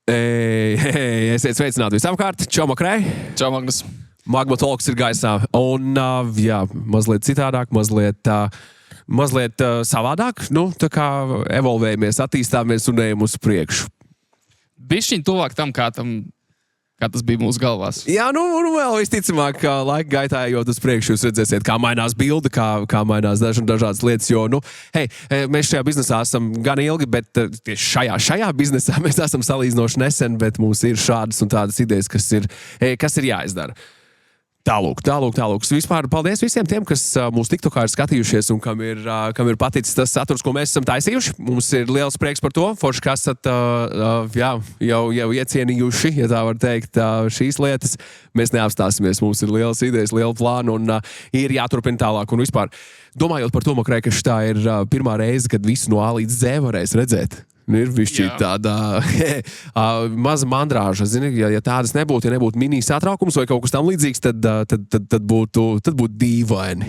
Esiet sveicināti visapkārt. Čau, Makrei. Čau, Magnus. Magma Talks ir gaisā. Un, jā, mazliet citādāk, mazliet savādāk. Nu, tā kā evolvējamies, attīstāmies un ejam uz priekšu. Bišķiņ tuvāk tam, kā tas bija mūsu galvās. Jā, nu vēl visticamāk, laika gaitā ejot uz priekšu, jūs redzēsiet, kā mainās bilde, kā mainās dažādas lietas, jo, mēs šajā biznesā esam gan ilgi, bet tieši šajā biznesā mēs esam salīdzinoši nesen, bet mums ir šādas un tādas idejas, kas ir jāizdara. Tālūk. Vispār paldies visiem tiem, kas mūsu TikTokā ir skatījušies un kam ir paticis tas saturs, ko mēs esam taisījuši. Mums ir liels prieks par to. Forši, ka esat jau iecienījuši, ja tā var teikt, šīs lietas. Mēs neapstāsimies. Mums ir lielas idejas, liela plāna un ir jāturpina tālāk. Un vispār, domājot par to, Makrei, ka šitā ir pirmā reize, kad visu no A līdz Z varēs redzēt. Ir višķi tāda maza mandrāža, zini, ja tādas nebūtu, ja nebūtu mini satraukums vai kaut kas tam līdzīgs, tad būtu dīvaini.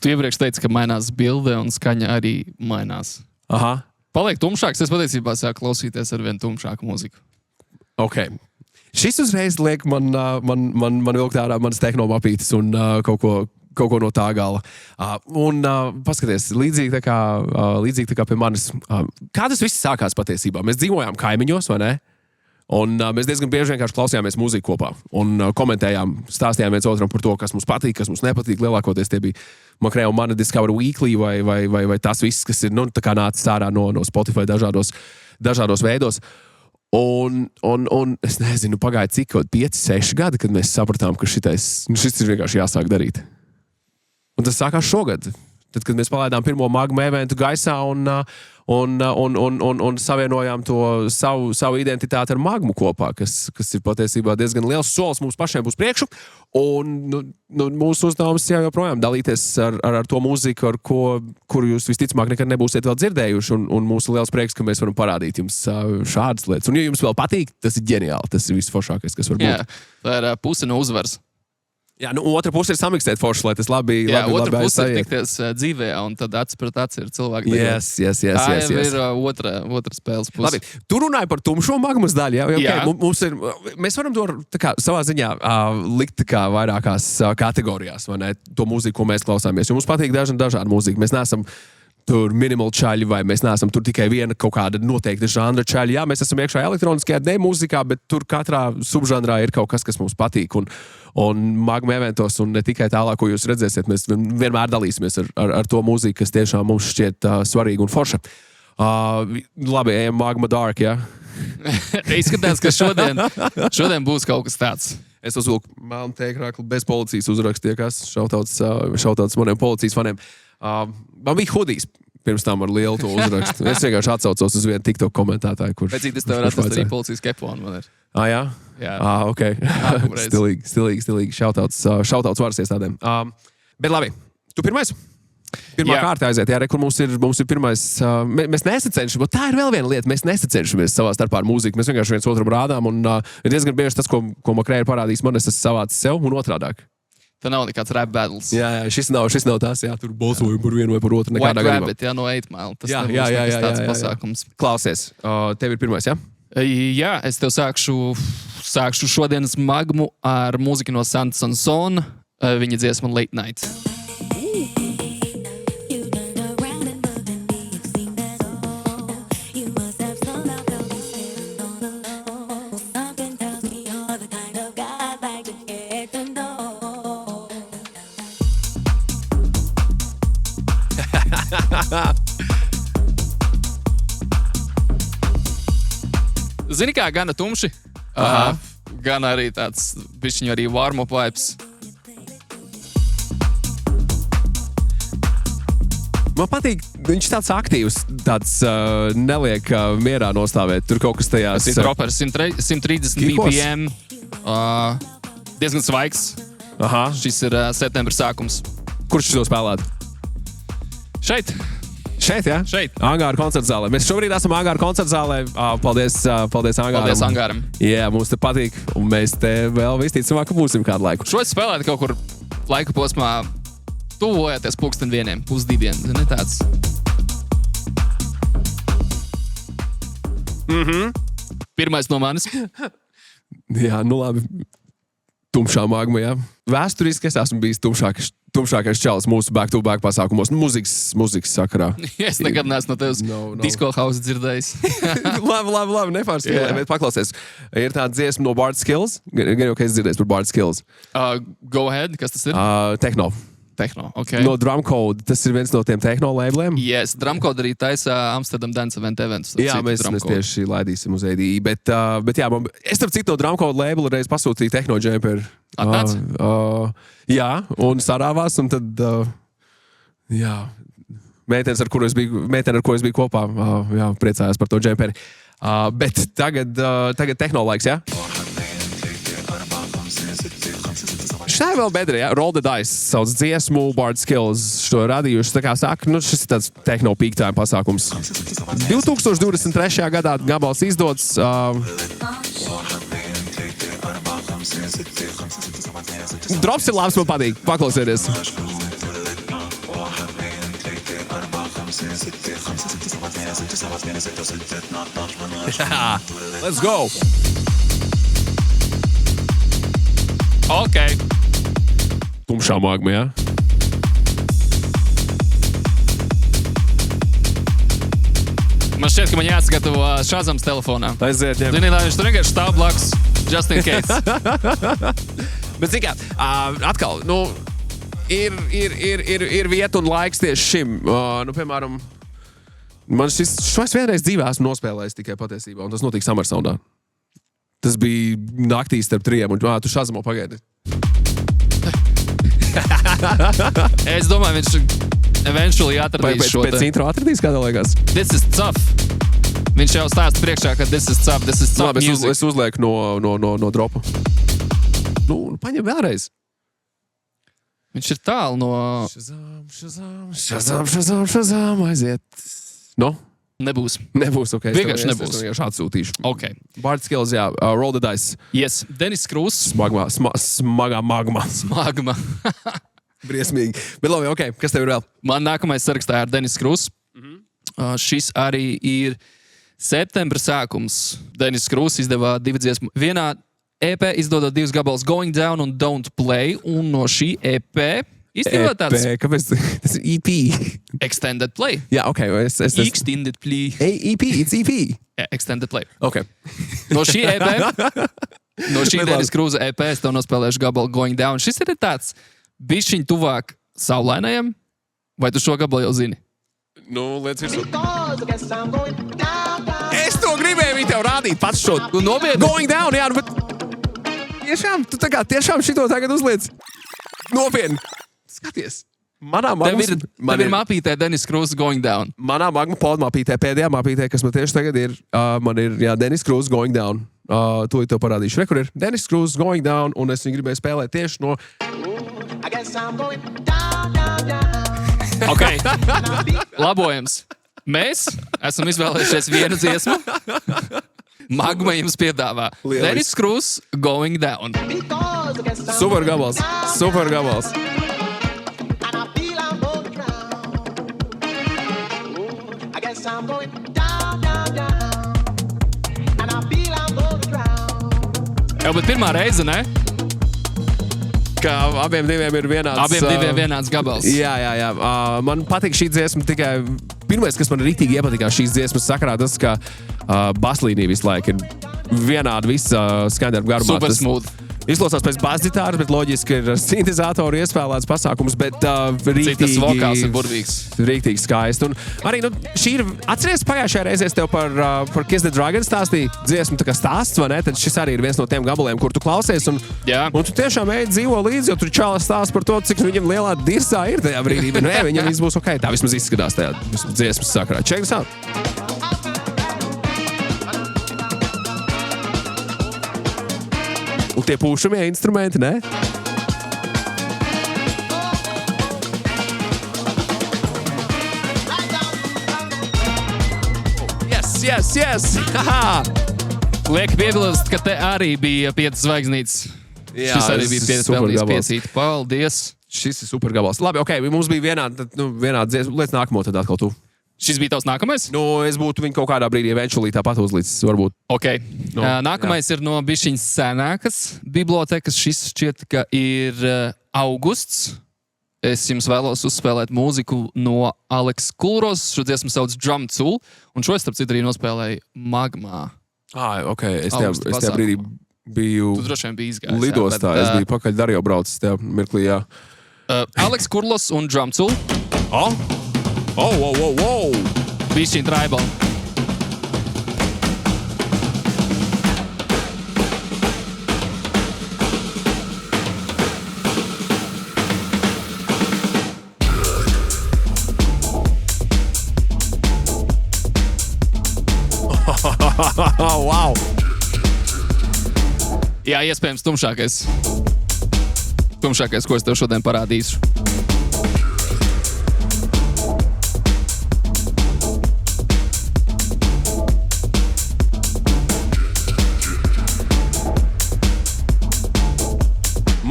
Tu iepriekš teici, ka mainās bilde un skaņa arī mainās. Aha. Paliek tumšāks, es patiesībā sāku klausīties ar vien tumšāku mūziku. Ok. Šis uzreiz liek man vilkt ārā manas tehnomapītes un kaut ko no tā gala. Paskaties, līdzīgi tā kā pie manis. Kā tas viss sākās patiesībā? Mēs dzīvojām kaimiņos, vai ne? Un mēs diezgan bieži vienkārši klausījāmies mūziku kopā. Un komentējām, stāstījām viens otram par to, kas mums patīk, kas mums nepatīk. Lielākoties tie bija Makrei un mana Discover Weekly vai tas viss, kas ir tā kā nācis ārā no Spotify dažādos veidos. Un es nezinu, pagāja cik 5-6 gadi, kad mēs sapratām, ka šis ir vienkārši jāsāk darīt. Un tas sākās šogad, tad, kad mēs palaidām pirmo Magma eventu gaisā un savienojām to savu identitāti ar Magmu kopā, kas ir patiesībā diezgan liels solis mums pašiem uz priekšu. Un mūsu uzdevums joprojām dalīties ar to mūziku, kuru jūs visticamāk nekad nebūsiet vēl dzirdējuši. Un mūsu liels prieks, ka mēs varam parādīt jums šādas lietas. Un, ja jums vēl patīk, tas ir ģeniāli. Tas ir visforšākais, kas var būt. Jā, tā ir puse no uzvaras. Jā, otra puse ir samiksēt forši, lai tas labi otra puse ir tikties dzīvē, un tad acs pret aci ir cilvēki. Yes. Tā ir otra spēles puse. Labi, tu runāji par tumšo Magmas daļu, jā? Okay. Mēs varam to savā ziņā likt vairākās kategorijās, vai ne? To mūziku, ko mēs klausāmies. Jo mums patīk dažāda mūzika. Mēs neesam tur minimal čaļi, vai mēs neesam tur tikai viena kaut kāda noteikta žanra čaļi. Jā, mēs esam iekšā elektroniskajā mūzikā, bet tur katrā subžanrā ir kaut kas mums patīk. Un Magma eventos, un ne tikai tālāk, ko jūs redzēsiet, mēs vienmēr dalīsimies ar to mūziku, kas tiešām mums šķiet svarīga un forša. Labi, ejam Magma Dark, jā? Izskatās, ka šodien būs kaut kas tāds. Es uzvilku melnu tēkrāklu bez policijas uzrakstiekas. Šautauts maniem policijas faniem. Man bija hudijs pirms tam ar lielu to uzrakstu. Es vienkārši atsaucos uz vienu TikTok komentētāju, kurš... Pēc cik tas tev var atrast arī policijas keponu, man ir. Jā? Jā. Ok. Stilīgi. Šautauts varas iestādēm. Bet labi, tu pirmais? Pirmā kārta aiziet, jā, kur mums ir pirmais... Mēs nesacenšam, tā ir vēl viena lieta, mēs nesacenšamies savā starpā ar mūziku. Mēs vienkārši viens otram rādām, un ir diezgan bieži tas, ko Makrei ir parādījis man, es esmu savācis sev un otrādāk. Tā nav nekāds rap battles. Jā, šis nav tās, jā, tur balsojumi par vienu vai par otru. White Rabbit, jā, no 8 Mile. Tas nebūs nekas tāds pasākums. Klausies, tev ir pirmais, jā? Jā, es tev sākšu šodienas Magmu ar mūziku no Sands & Son, viņa dziesma Late Night. Zini kā, gana tumši, gan arī tāds bišķiņu arī warm-up vibes. Man patīk, viņš tāds aktīvs, tāds neliek mierā nostāvēt. Tur kaut kas tajās... Tas ir dropers, 130 BPM, diezgan svaigs. Šis ir septembra sākums. Kurš šo spēlētu? Šeit, jā? Šeit. Angāra koncertzālē. Mēs šobrīd esam Angāra koncertzālē. Paldies Angāram. Paldies Angāram. Jā, mums te patīk, un mēs te vēl visticamāk, ka būsim kādu laiku. Šo es spēlētu kaut kur laika posmā tuvojoties 1:00, 1:30, zini, tāds. Pirmais no manis. Jā, nu labi. Tumšā magma, jā. Vēsturiski es esmu bijis tumšākais čalis mūsu back-to-back pasākumos. Mūzikas sakarā. Es nekad neesmu no tevis disco house dzirdējis. labi, nepārspīlē, bet paklausies. Ir tāda dziesma no Bard Skills. Gan jau, ka es dzirdēju par Bard Skills. Go ahead, kas tas ir? Techno. Ok. No Drumcode. Tas ir viens no tiem tehno labeliem. Yes, Drumcode arī taisa Amsterdam Dance Events. Jā, mēs tieši laidīsim uz ADI. Bet jā, es starp citu no Drumcode labela reiz pasūtīju tehno džemperi. Jā, un sarāvās, un tad, jā, meitenes, ar ko es biju kopā, jā, priecājās par to džemperi. Bet tagad tehno laiks, jā? Šai vēl bedri, jā? Roll the Dice, sauc dziesmu, Bard Skills, šo radījuši, tā kā saka, nu šis ir tāds tehno peak time pasākums. 2023. gadā gabals izdots. Drops ir labs, man patīk, paklausieties. Let's go! Ok. Tumšā magma, jā? Man šķiet, ka man jāsagatavo Shazams telefonā. Aiziet, jā. Zini, lai viņš tur vienkārši stāv blakus, just in case. Bet, zini kā, atkal, nu, ir vieta un laiks tieši šim. Nu, piemēram, man šos vienreiz dzīvē esmu nospēlējis tikai patiesībā, un tas notika Summersoundā. Tas bija naktī starp 3, un tu Shazamo pagaidi. Es domāju, viņš eventually atradīs šo te. Pēc intro atradīs, kādā liekas? This is tough. Viņš jau stāsta priekšā, ka this is tough Labi, music. es uzlieku no dropa. Nu, paņem vēlreiz. Viņš ir tālu no... Shazam, aiziet. No? Nebūs. Nebūs, ok. Vienkārši nebūs. Es vienkārši atsūtīšu. Ok. Bard Skills, jā. Roll the Dice. Yes. Denis Krūss. Smagā magma. Smagma. Briesmīgi. Bet labi, ok. Kas tev ir vēl? Man nākamais sarakstā ir Denis Krūss. Šis arī ir septembra sākums. Denis Krūss izdevā 2 dziesmu. Vienā EP izdodot 2 gabalus Going Down un Don't Play. Un no šī EP īstenībā tāds... Kāpēc? Tas ir EP. Extended Play. Jā, ok. Extended Play. EP, it's EP. Extended Play. Ok. No šī EP... No šī Denis Krūza EP es tev nospēlēšu gabalu Going Down. Šis ir tāds bišķiņ tuvāk saulainajam. Vai tu šo gabalu jau zini? Nu, liec virsū. Es to gribēju viņu tev rādīt pats šo. Tu nobiedri? Going Down, jā, bet... Tiešām šito tagad uzliec. Nopietni. Skaties. Manā magmas... Tev ir mapītē Denis Krūza Going Down. Manā magma podmapītē, pēdējā mapītē, kas man tieši tagad ir, man ir, jā, Denis Krūza Going Down. Tūlīt tev parādīšu. Re, kur ir Denis Krūza Going Down, un es viņu gribēju spēlēt tieši no... Ok. Labojums. Mēs esam izvēlējušies vienu dziesmu. Magma jums piedāvā. Lieliski. Denis Krūza Going Down. Super gabals. Super gabals. Jā, bet pirmā reize, ne? Kā abiem diviem ir vienāds... Abiem diviem vienāds gabals. Jā. Man patīk šī dziesma tikai... Pirmais, kas man rītīgi iepatikās šīs dziesmas sakarā, tas, ka baslīnija visu laiku ir vienāda visa skaņdarba garumā. Super smooth. Izklausās pēc basģitāras, bet loģiski ir sintezātoru iespēlēts pasākums, bet Citas vokāls ir burvīgs. Rīktīgi skaisti. Un arī, nu, šī ir... Atceries pagājušajā reizē es tev par Kiss the Dragon stāstīju dziesmu, tā kā stāsts, vai ne? Tad šis arī ir viens no tiem gabaliem, kur tu klausies. Un tu tiešām ej dzīvo līdzi, jo tur čālis stāsts par to, cik viņam lielā dirsā ir tajā brīdī. Bet, viņam viss būs ok. Tā vismaz izskatās tajā dziesmas sakarā. Check this out. Un tie pūšamie instrumenti, ne? Yes! Haha! Liek piebilst, ka te arī bija 5 zvaigznītes. Jā, šis arī bija pelnījis 5. Paldies! Šis ir super gabals. Labi, ok, mums bija vienāda dziesma. Liec nākamo tad atkal tu. Šis bija tavs nākamais? Nu, es būtu viņu kaut kādā brīdī eventually tāpat uzlicis, varbūt. Okay. Nākamais ir no bišķiņas senākas bibliotekas. Šis šķiet, ka ir augusts. Es jums vēlos uzspēlēt mūziku no Aleks Kulros. Šo dziesmu sauc Drum Tool. Un šo es, starp citu, arī nospēlēju Magmā. Ok. Es tajā brīdī biju Tu droši vien biji izgājis. lidostā. Es biju pakaļ Darjo braucis tajā mirklī, jā. Aleks Kulros un Drum Tool. Bišķiņ tribal. Wow! Jā, iespējams tumšākais. Tumšākais, ko es tev šodien parādīšu.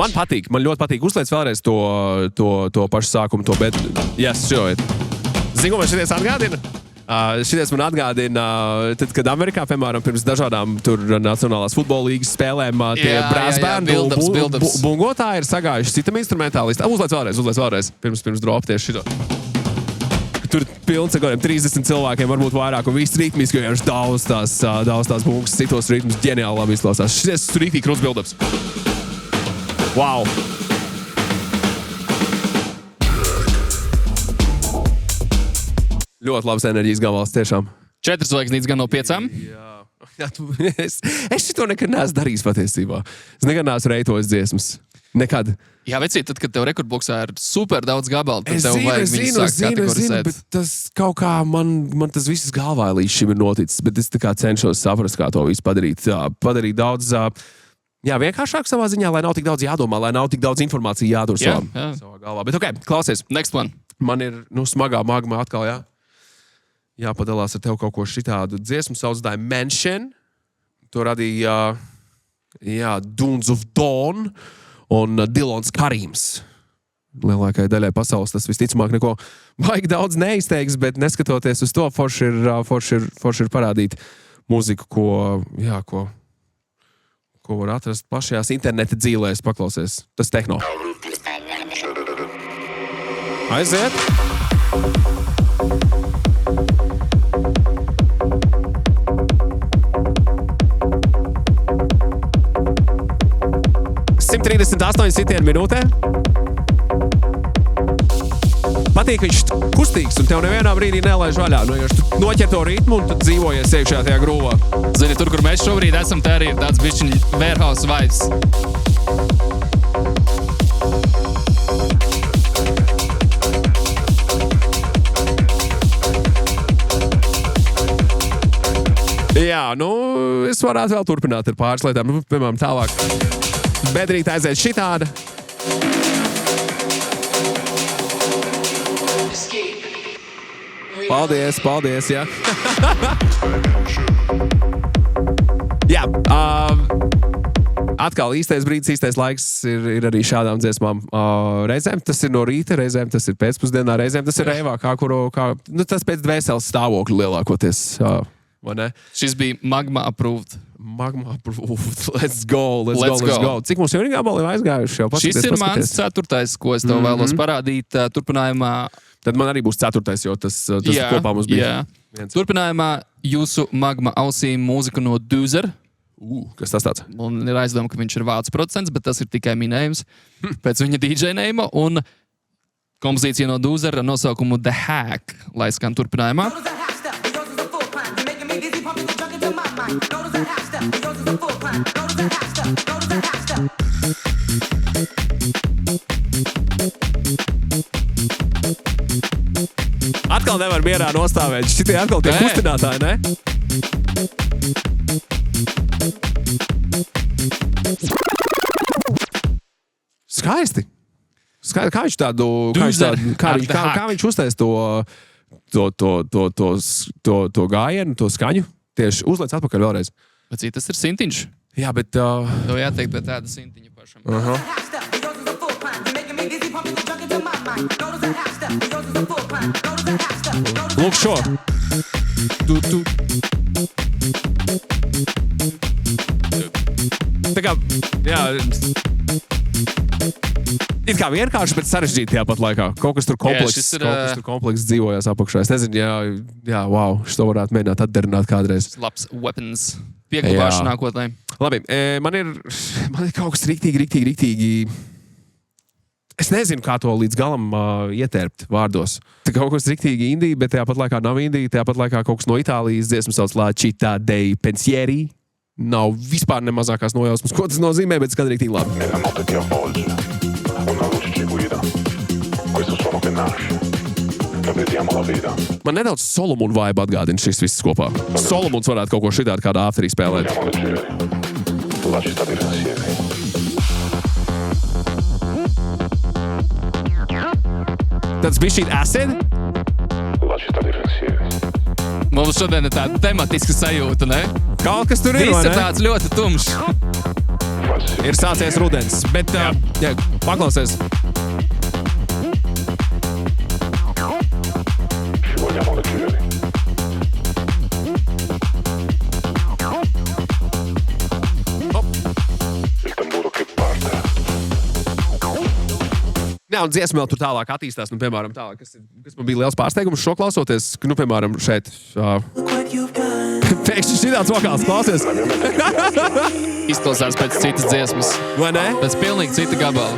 Man patīk, man ļoti patīk. Uzliec vēlreiz to pašu sākumu, to bet... Yes, šo ir. Zinu, ko man šities atgādina? Šities man atgādina, tad, kad Amerikā, piemēram, pirms dažādām tur Nacionālās futbola līgas spēlēm tie brāzbērnu bungotāji ir sagājuši citam instrumentālistam. Uzliec vēlreiz, pirms drop tieši šito. Tur pilns ar 30 cilvēkiem, varbūt vairāk, un viss ritmiski, jo daudz tās bungas, citos ritmus ģeniāli labi izklausās. Šities rītīgi krūts build-ups. Wow! Ļoti labs enerģijas gabals, tiešām. 4 zvaigznītes gan no 5. Jā. Es šito nekad neesmu darījis patiesībā. Es nekad neesmu reitojis dziesmas. Nekad. Jā, vecīt, tad, kad tev rekordboksā ir super daudz gabalu, tad tev vajag viņus sākt kategorizēt. Bet tas kaut kā man tas viss galvā līdz šim ir noticis, bet es tā kā cenšos saprast, kā to visu padarīt. Padarīt daudz... vienkāršāk savā ziņā, lai nav tik daudz jādomā, lai nav tik daudz informācijas jātur savā galvā. Bet klausies. Next one. Man ir, smagā magma atkal, jāpadalās ar tev kaut ko šitādu. Dziesmu sauc Dimension. To radīja, Dunes of Dawn un Dilons Karīms. Lielākai daļai pasaules tas visticamāk neko baigi daudz neizteiks, bet neskatoties uz to, forši ir parādīt mūziku, ko var atrast plašajās interneta dzīvēs, paklausies. Tas tehno. Aiziet! Sitieni minūtē. Patīk, viņš kustīgs un tev nevienā brīdī nelaiž vaļā. Jo tu noķer to ritmu un tu dzīvojies iekšā tajā grūvā. Zini, tur, kur mēs šobrīd esam, te arī ir tāds bišķiņ warehouse vibes. Jā, es varētu vēl turpināt ar pāris lietām. Piemēram, tālāk. Bedrīt aiziet šitāda. Paldies, jā. Jā, atkal īstais brīdis, īstais laiks ir arī šādām dziesmām. Reizēm tas ir no rīta, reizēm tas ir pēcpusdienā, reizēm tas ir reivā, tas pēc dvēseles stāvokļa lielākoties. Vai ne? Šis bija Magma approved. Magma approved. Let's go. Cik mums jau ir gabali aizgājuši? Šis ir mans 4. ko es tev vēlos parādīt. Turpinājumā... Tad man arī būs 4. jo tas kopā mums bija. Turpinājumā jūsu Magma ausīm mūziku no Doozer. Kas tas tāds? Man ir aizdoma, ka viņš ir vācu producents, bet tas ir tikai minējums pēc viņa DJ name. Un kompozīcija no Doozer ar nosaukumu The Hack, lai skan turpinājumā. Atkal nevar mierā nostāvēt. Šitie atkal tie kustinātāji, ne? Skaisti. Kā viņš tādu... Kā viņš uztais to gājienu, to skaņu? Tieši uzliec atpakaļ vēlreiz. Bet tas ir sintiņš. Jā, bet... Tev jāteikt, bet tāda sintiņa pašam. Lūk šo. Tu. Tā kā, jā, it kā vienkārši, bet sarežģīti tajā pat laikā. Kaut kas tur komplekss dzīvojās apakšā. Es nezinu, jā, wow, šo varētu mēģināt atdarināt kādreiz. Labs weapons. Pieglabāšu nākotnē. Labi, man ir kaut kas riktīgi. Es nezinu, kā to līdz galam ietērpt vārdos. Tā kaut kas riktīgi indija, bet tajā pat laikā nav indija. Tajā pat laikā kaut kas no Itālijas dziesmu sauc La Città dei Pensieri. Nav vispār ne mazākās nojausmas, ko tas nozīmē, bet skan riktīgi labi. Man nedaudz Solomon vibe atgādina šis viss kopā. Solomons varētu kaut ko šitādu kādā afterī spēlēt. Tāds bišķīt acid? Mums šodien ir tāda tematiska sajūta, ne? Kaut kas tur ir, vai ne? Viss ir tāds ļoti tumšs. Ir sācies rudens, bet jā, paklausies. Jā, un dziesma vēl tur tālāk attīstās, piemēram, tālāk, kas man bija liels pārsteigums šo klausoties, piemēram, šeit. Pēkšņi šitāds vokāls, klausies. Izklausās pēc citas dziesmas. Vai ne? Pēc pilnīgi cita gabala.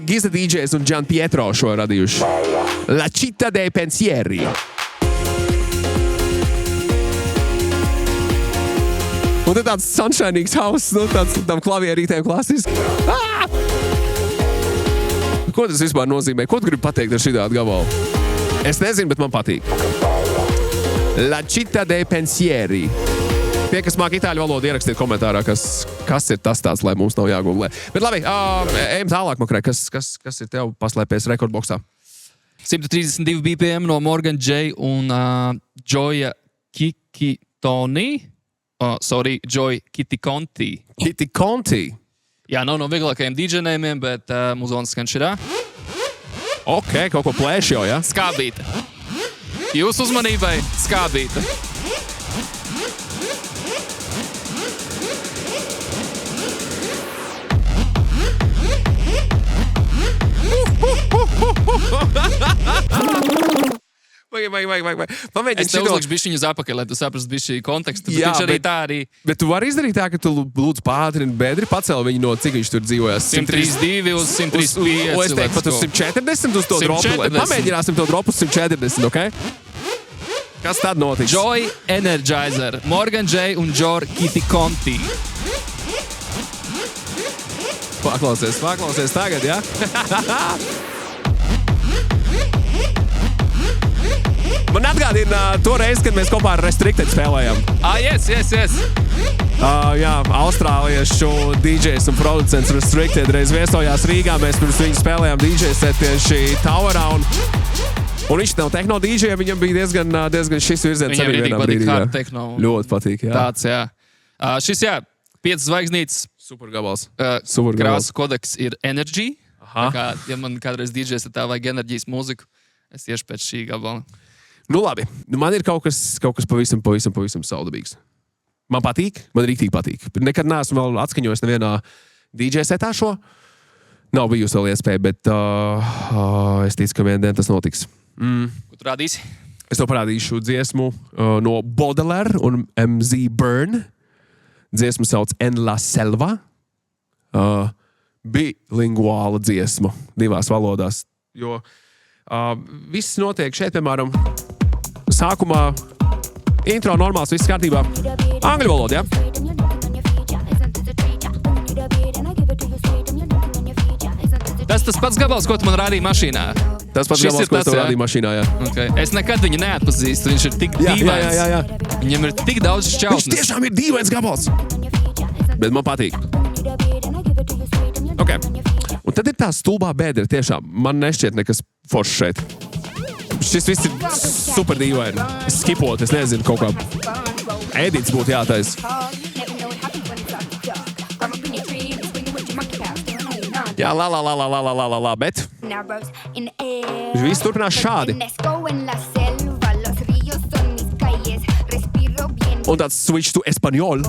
Giza DJs un Gian Pietro šo radījuši. La Città dei Pensieri. Un te tāds sunshinīgs house, tam klavierītēm klasiski. Ko tas vispār nozīmē? Ko tu gribi pateikt ar šitādu gabalu? Es nezinu, bet man patīk. La Città dei Pensieri. Tie, kas māk itāļu valodu, ierakstiet komentārā, kas ir tas tāds, lai mums nav jāgooglē. Bet labi, ejam tālāk, Makrē. Kas ir tev paslēpies rekordboksā? 132 BPM no Morgan J un Joya Kikitoni. Joy Kitikonti. Kitikonti. Jā, nav no vieglākajiem DJ-nējumiem, bet muzonas skan širā. Ok, kaut ko plēš jau, ja? Skābīta. Jūsu uzmanībai skābīta. Vajag. Es tev uzlikšu bišķiņu uz apakaļ, lai tu saprastu bišķi kontekstu. Jā, arī. Bet tu vari izdarīt tā, ka tu lūdzu pātrini bedri, pacēl viņu no cik viņš tur dzīvojās. 132 uz 135. Es teiktu, pat uz 140 uz to dropu. Pamēģināsim to dropu uz 140, ok? Kas tad notiks? Joy Energizer, Morgan J un Joy Kitikonti. Paklausies tagad, ja? Man atgādina to reizi, kad mēs kopā ar Restricted spēlējām. Yes. Jā, austrāliešu DJs un producents Restricted reiz viesojās Rīgā. Mēs pirms viņu spēlējām DJ set tieši Towerā. Un viņš nav tehno DJ, viņam bija diezgan šis virziens. Viņam arī patīk hard techno. Ļoti patīk, jā. Tāds, jā. Šis, 5 zvaigznītes. Supergabals. Krāsu kodeks ir Energy. Kā, ja man kādreiz DJs tā vajag enerģijas mūziku, es tieši pēc šī gabala. Nu labi, man ir kaut kas pavisam saudabīgs. Man patīk, man rīktīgi patīk. Nekad neesmu vēl atskaņojis nevienā DJ setā šo. Nav bijusi vēl iespēja, bet es ticu, ka vienā dienā tas notiks. Ko tu rādīsi? Es tev parādīšu dziesmu no Baudelaire un MZ Burn. Dziesmu sauc En la Selva. Bilinguāla dziesma 2 valodās. Jo viss notiek šeit, piemēram, sākumā intro normāls, viss kārtībā. Angļu valodā, ja? Tas pats gabals, ko tu man rādīji mašīnā. Tas pats gabals, ko tu rādīji mašīnā, jā. Okay. Es nekad viņu neatpazīstu, viņš ir tik dīvains. Jā. Viņam ir tik daudz šķautnes. Viņš tiešām ir dīvains gabals. Bet man patīk. Ok. Un tad ir tā stulbā bedra, tiešām. Man nešķiet nekas foršs šeit. Šis viss ir super dīvaini. Skipot, es nezinu, kaut kā edits būtu jātais. Jā, la, bet Viņš viss turpinās šādi. Un tāds switch to espaņol.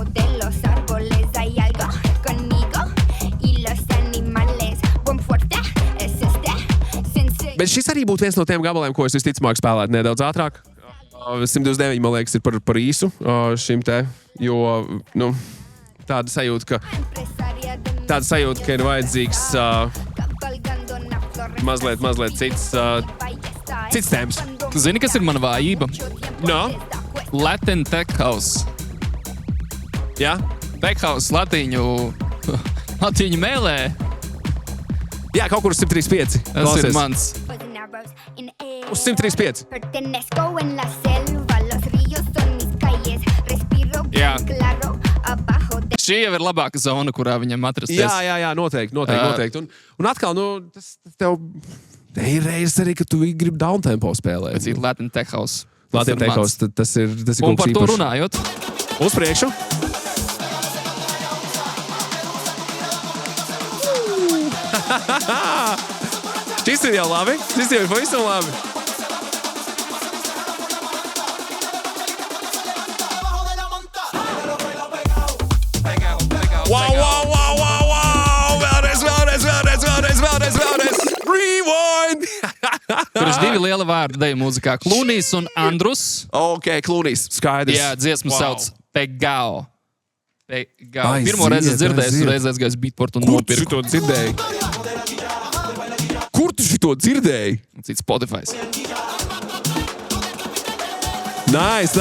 Bet šis arī būtu viens no tiem gabaliem, ko es visticamāk spēlētu nedaudz ātrāk. 129, man liekas, ir par īsu šim te, jo, nu, tāda sajūta, ka ir vajadzīgs mazliet cits temps. Tu zini, kas ir mana vājība? No? Latin Tech House. Jā? Tech House latīņu mēlē. Jā, kaut kur 135. Tas ir mans. Uz 135. Jā. Šī jau ir labāka zona, kurā viņam atrasties. Jā, noteikti. Un atkal, nu, tas tev ir reizes arī, ka tu gribi downtempo spēlēt. Tas ir Latin Tech House. Latin Tech House, tas ir kaut kas īpašs. Un par to runājot. Uz priekšu. Šis ir jau labi. Šis jau ir pavisam labi. Wow! Vēlreiz! Rewind! Tur ir divi lieli vārdi deju mūzikā. Klūnijs un Andrus. Ok, Klūnijs, skaidrs. Jā, dziesmu sauc Pegao. Pirmo reizi dzirdējis, un reiz aizgājis beatport un nopirku. Kur tu šito dzirdēji? Cits Spotify. Nice.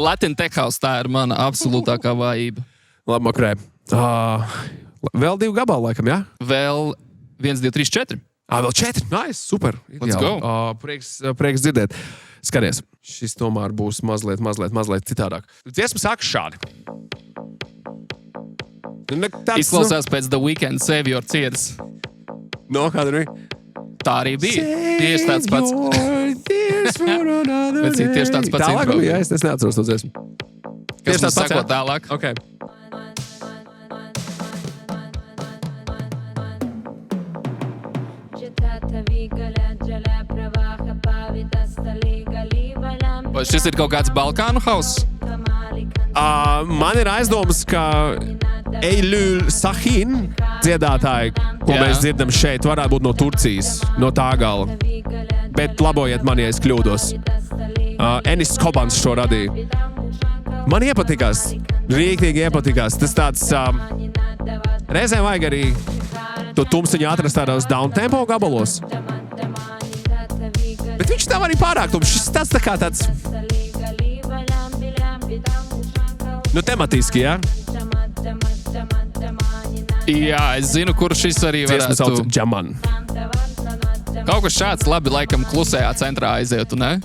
Latin Tech House, tā ir mana absolūtākā vājība. Labi, makrē. Vēl 2 gabali, laikam, jā? Vēl 1, 2, 3, 4. Vēl 4. Nice, super. Let's go. Prieks dzirdēt. Skaties, šis tomēr būs mazliet citādāk. Dziesma sākas šādi. Izklausās pēc The Weeknd Save Your Tears. No, kāda ir? Tā arī bija. Tieši tāds pats. Bet tieši tāds pats tālāk, intro. Jā, es neatceros to dziesmu. Kas mums sako tālāk? Ok. Vai šis ir kaut kāds Balkānu house? Man ir aizdomas, ka Eylül Sahin dziedātāji, ko mēs dzirdam šeit, varētu būt no Turcijas, no tā gala. Bet labojiet mani, ja es kļūdos. Enis Kobans šo radīja. Man iepatikās, rīktīgi iepatikās. Tas tāds, reizēm vajag arī to tumsiņu atrast tādos downtempo gabalos. Bet viņš tā arī pārāk tums. Šis tāds tā kā tāds, nu tematiski, jā? Jā, es zinu, kur šis arī Dziesma sauc varētu. Džaman. Kaut kas šāds labi laikam klusajā centrā aizietu, ne?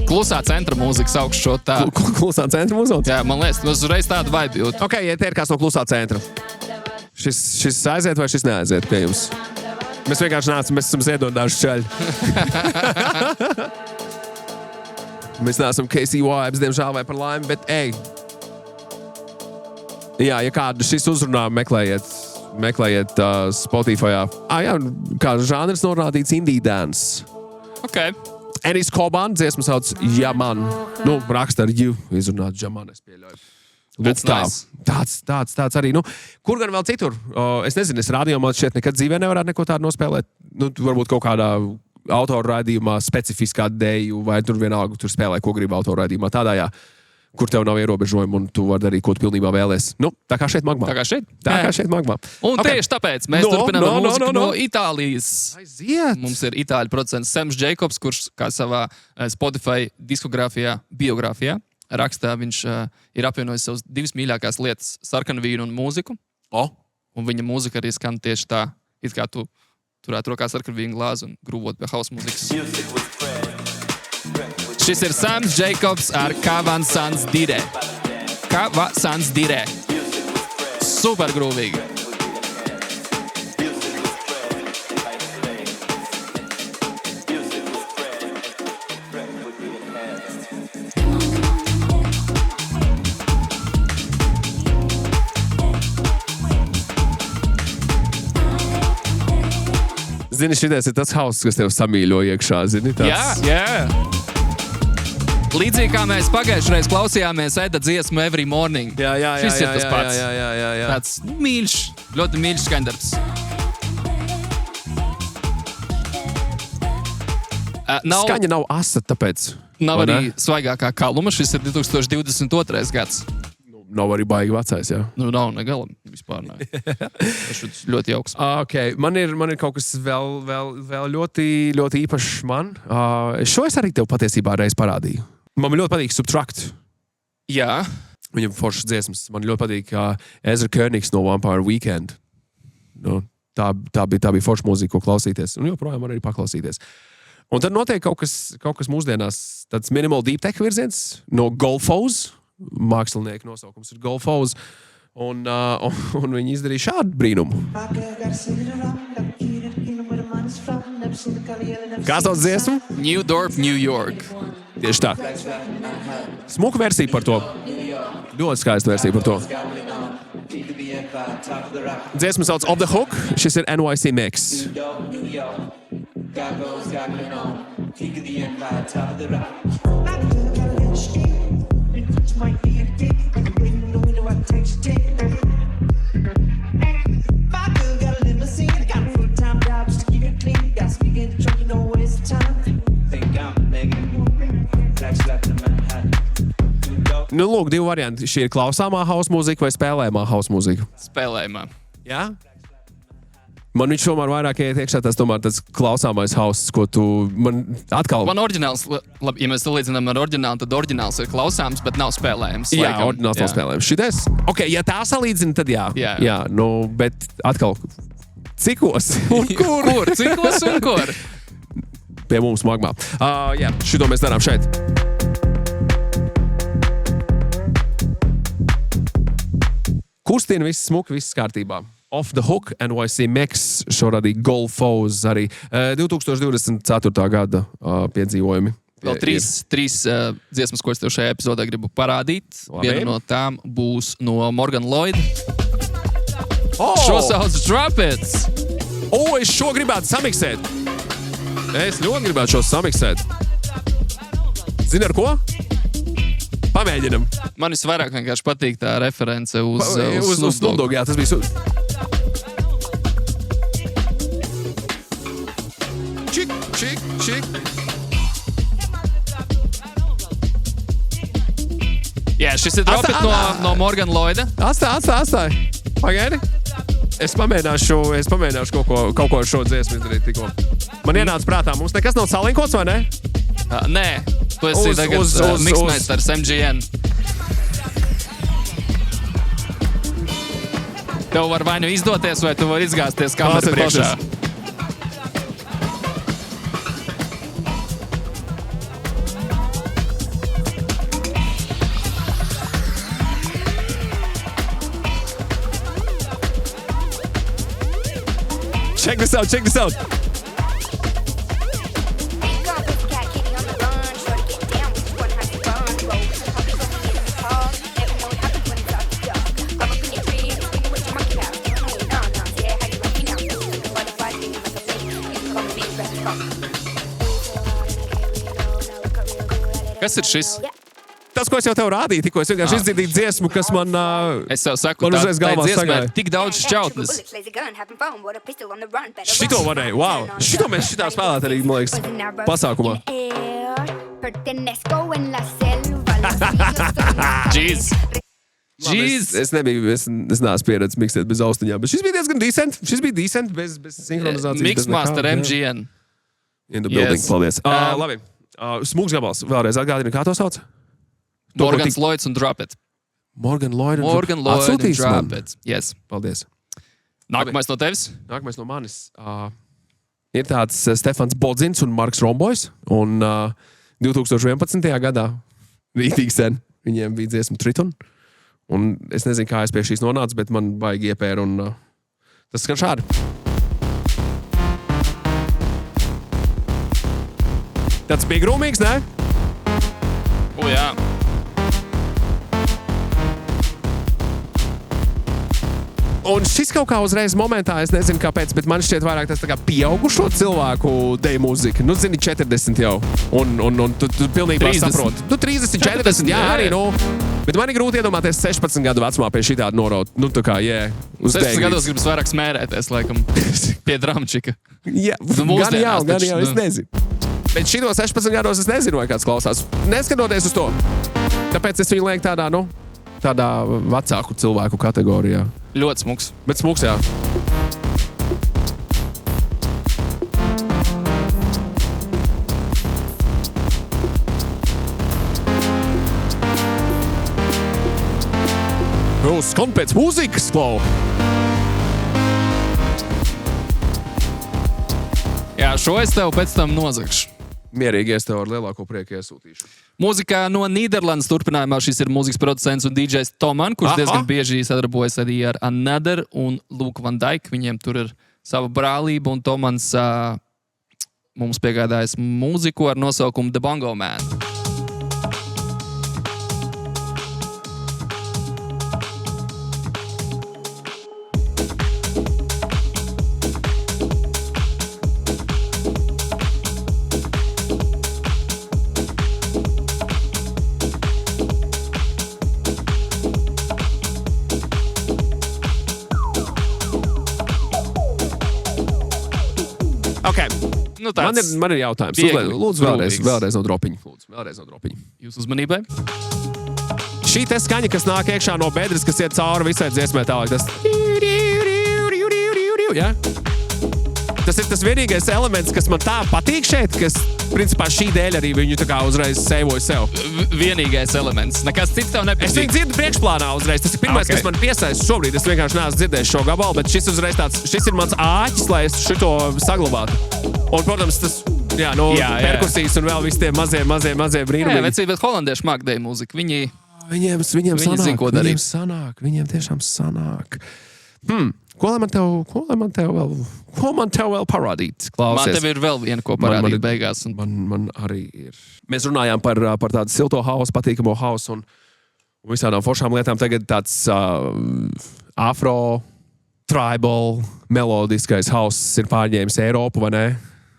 Klusā centra mūzika sauc šo tā. Klusā centra mūzika? Jā, man liekas, tas uzreiz tādu vibe jūt. Ok, ja te ir kāds no klusā centra. Šis aiziet vai šis neaiziet pie jums? Mēs vienkārši nācam, mēs esam ziedodājuši čaļi. Mēs neesam KC Vibes, diemžēl vai par laimi, bet ej. Jā, ja kādu šis uzrunā, meklējiet Spotifyā. Jā, kā žanrs norādīts indie dance. Ok. Enis Koban, dziesma sauc Jaman. Nu, raksta ar Ju, izrunāt Jaman, es pieļauju. Lūk, tāds arī. Nu, kur gan vēl citur? Es nezinu, es rādījumā šeit nekad dzīvē nevarētu neko tādu nospēlēt. Nu, varbūt kaut kādā autoru raidījumā specifiskā deju, vai tur vienalga, tur spēlē, ko grib autoru raidījumā. Tādā, jā, kur tev nav ierobežojumi un tu vari darīt, ko tu pilnībā vēlies. Nu, tā kā šeit magmā. Tā kā šeit? Tā kā šeit magmā. Un okay. Tieši tāpēc mēs turpinām ar mūziku no Itālijas. Aiziet! Mums ir itāļu producents Sams Jacobs, kurš kā savā Spotify diskogrāfijā, biogrāfijā rakstā, viņš ir apvienojis savas 2 mīļākās lietas - sarkanu vīnu un mūziku. Un viņa mūzika arī skan tieši tā, it kā tu turēt rokās arkavīgu glāzi un grūvot pie house mūzikas. Šis ir Sams Jacobs ar Kavan Sans Dire. Kava Sans Dire. Super grūvīgi. Zini, šitais ir tas hauss, kas tev samīļo iekšā, zini? Tāds... Jā. Līdzīgi kā mēs pagājušreiz klausījāmies Eda dziesmu Every Morning. Jā. Šis ir tas pats. Jā. Tāds mīļš, ļoti mīļš skaņdarbs. Skaņa nav asa, tāpēc. Nav arī svaigākā kaluma. Šis ir 2022. gads. Nav arī baigi vecais, jā. Nav negalam vispār. Tas ļoti jauks. Okay. Man ir kaut kas vēl ļoti, ļoti īpašs man. Šo es arī tev patiesībā reiz parādīju. Man ļoti patīk Subtract. Jā. Viņam foršas dziesmas. Man ļoti patīk Ezra Königs no Vampire Weekend. Nu, tā bija forša mūzika, ko klausīties. Un joprojām var arī paklausīties. Un tad notiek kaut kas mūsdienās, tāds minimal deep tech virziens no Golfos. Mākslinieka nosaukums ir Golfos. Un viņi izdarīja šādu brīnumu. Kāds sauc dziesmu? New Dorp, New York. Tieši tā. Smuka versija par to. Ļoti skaista versija par to. Dziesma sauc Off the Hook. Šis ir NYC Mix. Nu, lūk, divi varianti. Šī ir klausāmā house mūzika vai spēlējamā house mūzika? Spēlējumā. Jā? Man viņš tomēr vairāk iet iekšā tas klausāmais house, ko tu man atkal... Man oriģināls, labi, ja mēs salīdzinām ar oriģinālu, tad oriģināls ir klausāms, bet nav spēlējams. Jā, oriģināls nav spēlējams. Šitais? Ok, ja tā salīdzina, tad jā. Jā, nu, bet atkal, cikos un kur? Cikos un kur? Pie mums magmā. Jā, šito mēs darām šeit. Kustina viss smuki, viss kārtībā. Off the Hook, NYC Mix, šo radīja Golfos arī 2024. gada piedzīvojumi. Vēl trīs dziesmas, ko es tev šajā epizodē gribu parādīt. Labi. Viena no tām būs no Morgan Lloyd. Šo sauc Drop It! Es šo gribētu samiksēt. Es ļoti gribētu šo samiksēt. Zini ar ko? Pamēģinam. Man visvairāk vienkārši patīk tā reference uz Snoop Dogg. Jā, tas bija Čik. Jā, šis ir Drop It no Morgan Lloyda. Atstāj. Pagaidi. Es pamēģināšu kaut ko ar šo dziesmu izdarīt tikko. Man ienāca prātā, mums nekas nav salinkots, vai ne? Nē, tu esi tagad mixmeistars MGN. Tev var vai nu izdoties, vai tu vari izgāzties kameras priekšā. Check this out. Kas ir šis? Tas, ko es jau tev rādīju, tikko es vienkārši izdzirdīju dziesmu, kas man... Es tev saku, man uzreiz galvā sagāja. Tik daudz šķautnes. Šito varēja, wow. Šito mēs šitā spēlēt arī, man liekas, pasākumā. Jeez. Es neesmu pieredzis miksēt bez austiņām, bet šis bija diezgan decent. Bez sinhronizācijas. Mixmaster MGN. In the building, paldies. Labi. Smūgs gabals. Vēlreiz atgādini, kā to sauc? Morgan Lloyd un Drop It. Morgan Lloyd un Drop It. Yes. Paldies. Nākamais no tevis? Nākamais no manis. ir tāds Stefans Bodzins un Marks Rombojs. Un 2011. gadā, rītīgi sen, viņiem bija dziesma Triton. Un es nezinu, kā es pie šīs nonācu, bet man baigi iepēra un tas skan šādi. Tāds bija grūmīgs, ne? Jā. Un šis kaut kā uzreiz momentā, es nezinu kāpēc, bet man šķiet vairāk tas tā kā pieaugušo cilvēku deju mūzika. Nu, zini, 40 jau. Un tu pilnībā 30. saproti. Nu, 30, 40, jā, arī, nu. Bet man ir grūti iedomāties 16 gadu vecumā pie šitādi noraut. Nu, tā kā, uz 16 gados gribas vairāk smērēties, laikam, pie dramčika. Jā, gan jau, es nezinu. Bet šito 16 gados es nezinu, vai kāds klausās. Neskatoties uz to. Tāpēc es viņu lieku tādā vecāku cilvēku kategorijā. Ļoti smuks. Bet smuks, jā. Skan pēc mūzikas, klau! Jā, šo es tev pēc tam nozagšu. Mierīgi es tev ar lielāko prieku iesūtīšu. Mūzikā no Nīderlandes turpinājumā šis ir mūzikas producents un DJs Toman, kurš diezgan bieži sadarbojas arī ar Another un Luke Van Dijk. Viņiem tur ir sava brālība un Tomans mums piegādājas mūziku ar nosaukumu The Bongo Man. Okay. Nu, man ir jautājums. Lūdzu, vēlreiz no dropiņa. Jūs uzmanībai? Šī te skaņa, kas nāk iekšā no bedres, kas iet cauri visai dziesmē tālāk, tas... Ja? Tas ir tas vienīgais elements, kas man tā patīk šeit, kas, principā, šī dēļ arī viņu tā kā uzreiz seivoju sev. Vienīgais elements. Nekas cits tev nepatīk. Es viņu dzirdu priekšplānā uzreiz. Tas ir pirmais, kas man piesaista šobrīd. Es vienkārši neesmu dzirdējis šo gabalu, bet šis uzreiz šis ir mans āķis, lai es šito saglabātu. Un, protams, tas, perkusijas un vēl visi tie mazie brīnumi. Jā, vecī, bet holandieši māk deju mūziku. Viņiem sanāk. Viņiem tiešām sanāk. Ko man tev vēl parādīt? Klausies. Man tev ir vēl viena, ko parādīt beigās. Man arī ir. Mēs runājām par tādu silto hausu, patīkamo hausu un visādām foršām lietām. Tagad tāds afro, tribal, melodiskais hauss ir pārņēmis Eiropu, vai ne?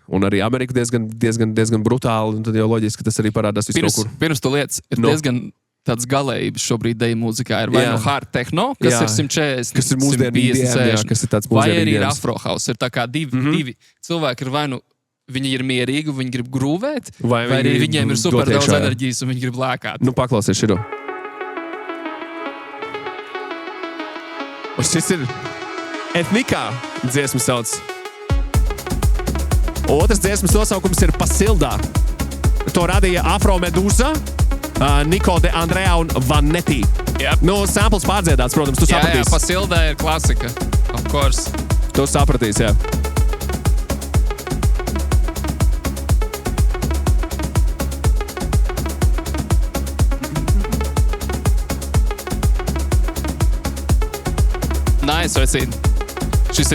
Un arī Ameriku diezgan brutāli. Un tad jau loģiski, ka tas arī parādās visu kaut kur. Pirms tu lietas ir diezgan... Tāds galējības šobrīd deju mūzikā ir vai no hard techno, kas ir 140, kas ir mūsdienu EDM, kas ir tāds vai arī ir afro house. Ir tā kā divi cilvēki ir vai nu viņi ir mierīgi, viņi grib grūvēt, vai arī viņiem ir super daudz enerģijas un viņi grib lēkāt. Nu, paklausies šito. Un šis ir Ethnikā dziesmas sauc. Otrs dziesmas nosaukums ir Pasildā. To radīja Afro Medusa, Nico de Andrea un Vanetti. Yep. Nu, samples pārdziedāts, protams, tu sapratīsi. Jā, Pasildā ir klasika, of course. Tu sapratīsi, jā. Nice, vecīt. Šis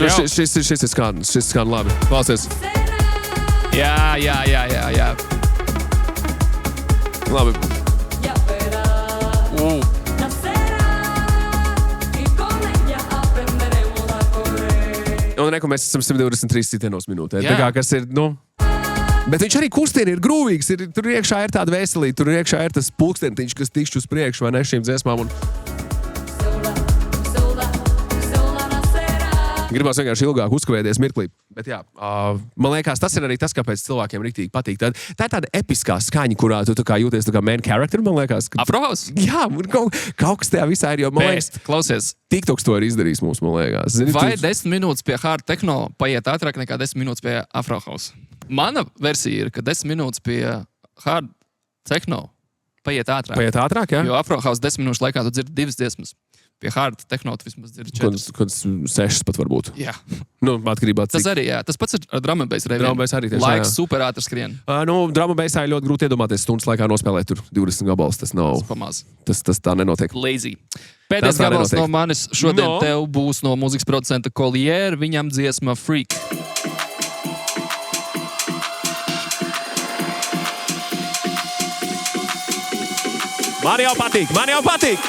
ir skan labi. Klausies. Jā. Labi. Un reku, mēs esam 123 sitienos minūtē. Tā kā, kas ir, Bet viņš arī kustina ir grūvīgs. Tur iekšā ir tāda veselība, tur iekšā ir tas pulkstentiņš, kas tikšķi uz priekšu vai ne šīm dziesmām. Gribās vienkārši ilgāk uzkavēties mirklī. Bet jā, man liekas, tas ir arī tas, kāpēc cilvēkiem riktīgi patīk. Tā ir tāda episkā skaņa, kurā tu tā kā jūties tā kā main character, man liekas. Afrohaus? Jā, kaut kas tajā visā ir, jo man liekas, klausies. TikToks to ir izdarījis mums, man liekas. Zini, vai 10 minūtes pie hard techno paiet ātrāk nekā 10 minūtes pie Afrohaus? Mana versija ir, ka 10 minūtes pie hard techno paiet ātrāk. Paiet ātrāk, jā? Jo Afrohaus 10 minūšu laikā tu dzirdi 2 dziesmas. pie hard tehnota vismaz dzirdu 4. Kāds 6 pat varbūt. Jā. Nu, atkarībā Tas arī, jā. Tas pats ar drum and bass reviem. Drum and bass arī tieši, Laiks jā. super ātri skrien. Drum and bassā ir ļoti grūti iedomāties stundas laikā nospēlēt tur 20 gabalus. Tas nav, Pamaz. tas tā nenotiek. Lazy. Pēdējais tā gabals nenotiek. no manis šodien No. tev būs no mūzikas producenta Collier, viņam dziesma Freak. Man jau patīk!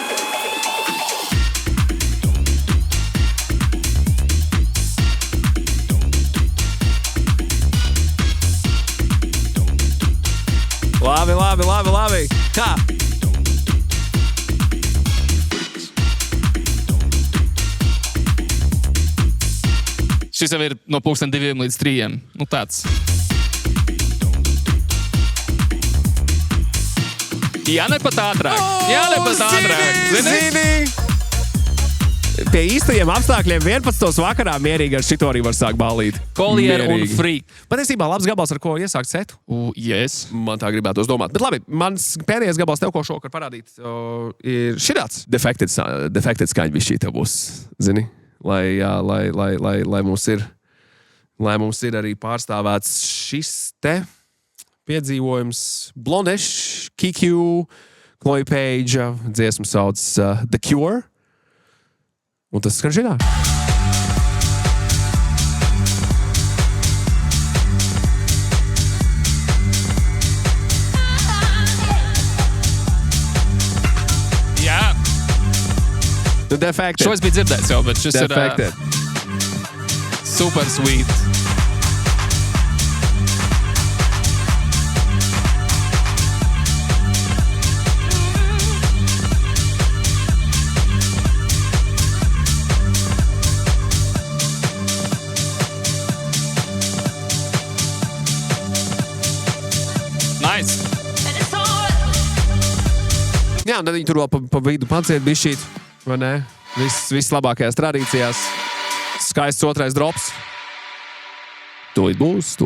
Labi. Kā? Šis jau ir no 2 līdz 3. Nu tāds. Jā, ne pat ātrāk. Zini! Pie īstajiem apstākļiem 11. vakarā mierīgi ar šito arī var sākt ballīt. Collier un Mierīgi. Freak. Patiesībā labs gabals, ar ko iesākt setu. Yes. Man tā gribētos domāt. Bet labi, mans pēdējais gabals tev, ko šokar parādīt, ir šitās. Defected skaņa višķī tev būs, zini? Lai mums ir arī pārstāvēts šis te piedzīvojums. Blondish, KQ, Chloe Page, dziesmu sauc The Cure. Un tas skan šitā. Jā. Defected. Šo es biju dzirdējis jau, bet šis Defected. ir super sweet. Nice. Jā, un tad viņi tur vēl pa vidu paciet bišķīt, vai ne? Viss labākajās tradīcijās. Skaists otrais drops. Tūlīt būs.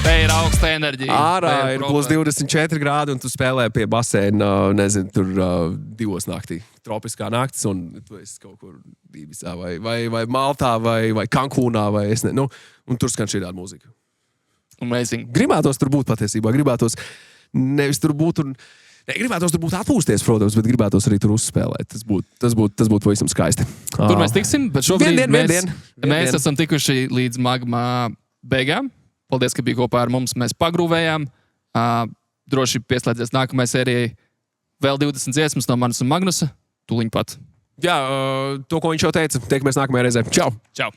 Te ir augsta enerģija. Ārā Te ir proper. plus 24 grādi, un tu spēlē pie baseina, nezinu, tur 2 naktī. Tropiskā naktis, un tu esi kaut kur Ibisā, vai Maltā, vai Cancūnā, vai es ne. Nu, un tur skan šī tāda mūzika. Amazing. Gribētos tur būt patiesībā, gribētos nevis tur būt un... Gribētos tur būt atpūsties, protams, bet gribētos arī tur uzspēlēt. Tas būtu pavisam skaisti. Tur mēs tiksim, bet šobrīd Vien. mēs esam tikuši līdz magmā beigām. Paldies, ka bija kopā ar mums. Mēs pagrūvējām. Droši pieslēdzies nākamajai sērijai. Vēl 20 dziesmas no manis un Magnusa. Tūliņ pat. Jā, to, ko viņš jau teica. Tiekamies nākamajā reizē. Čau! Čau!